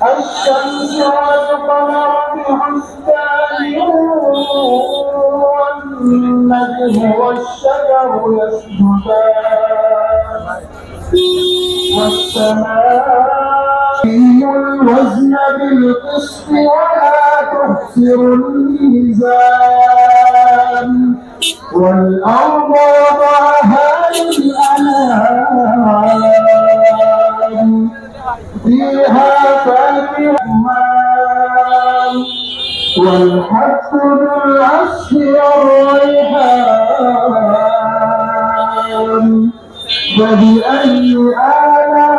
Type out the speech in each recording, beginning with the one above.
الشمس والقمر بحسبان والنجم والشجر يسجدان والسماء الوزن بالقسط ولا تخسر الميزان والأرض وضعها للأنام فيها فاكهة والحب ذو العصف والريحان فبأي آلاء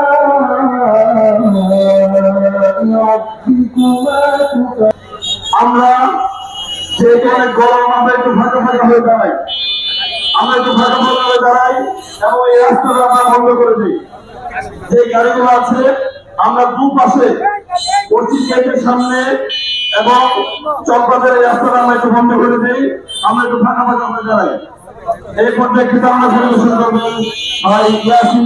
ربكما تكذبان আমরা যেখানে গরম আমরা একটু ফাঁকা ফাঁকা হয়ে দাঁড়াই এবং এই রাস্তাটা আমরা বন্ধ করে দিই। যে গাড়িগুলো আছে আমরা দুপাশে পশ্চিম গেটের সামনে এবং চকবাজার এই রাস্তাটা আমরা একটু বন্ধ করে দিই। আমরা একটু ফাঁকা ফাঁকা হয়ে দাঁড়াই। এই পর্যায়ে কিন্তু আমরা পরিবেশন করবেন ভাই ইয়াসিন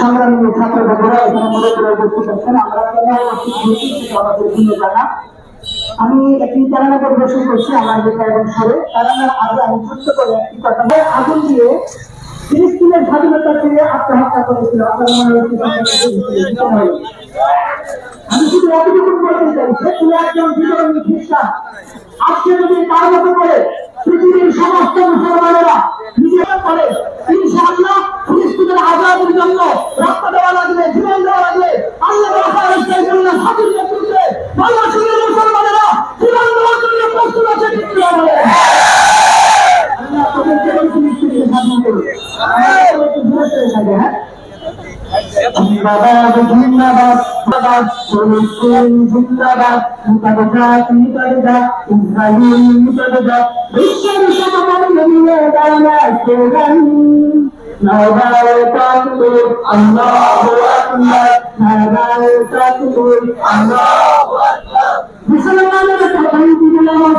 সংগ্রামী ছাত্র বন্ধুরা এখানে মনে করে উপস্থিত আছেন। আমি একটি তারানা পরিবেশন করছি আমার যেটা এবং সরে তারানার আগে আমি ছোট্ট করে একটি কথা আগুন দিয়ে ফিলিস্তিনের স্বাধীনতা পেয়ে আত্মহত্যা করেছিল। আমি শুধু এতটুকু বলতে চাই যে তুমি একজন বিধর্মী খ্রিস্টান আজকে যদি তার মতো করে পৃথিবীর সমস্ত মুসলমানেরা নিজেরা করে ইনশাআল্লাহ ফিলিস্তিনের আজাদের জন্য রক্ত দেওয়া লাগবে, জীবন দেওয়া লাগবে, আল্লাহ রাসূলের জন্য স্বাধীনতা তুলবে বাংলাদেশের মুসলমানেরা জীবন দেওয়ার জন্য প্রস্তুত আছে। আল্লাহ তাদেরকে ফিলিস্তিনকে স্বাধীন করুন। জিন্দাবাদ জিন্দাবাদ জিন্দাবাদ ফিলিস্তিন জিন্দাবাদ মুতাবাদ মুতাবাদ ইসরায়েল মুতাবাদ বিশ্বের সমাজে নিয়ে দাঁড়ানো স্লোগান নারায়ে তাকবীর আল্লাহু আকবার নারায়ে তাকবীর আল্লাহু আকবার মুসলমানদের তাওহীদের নামাজ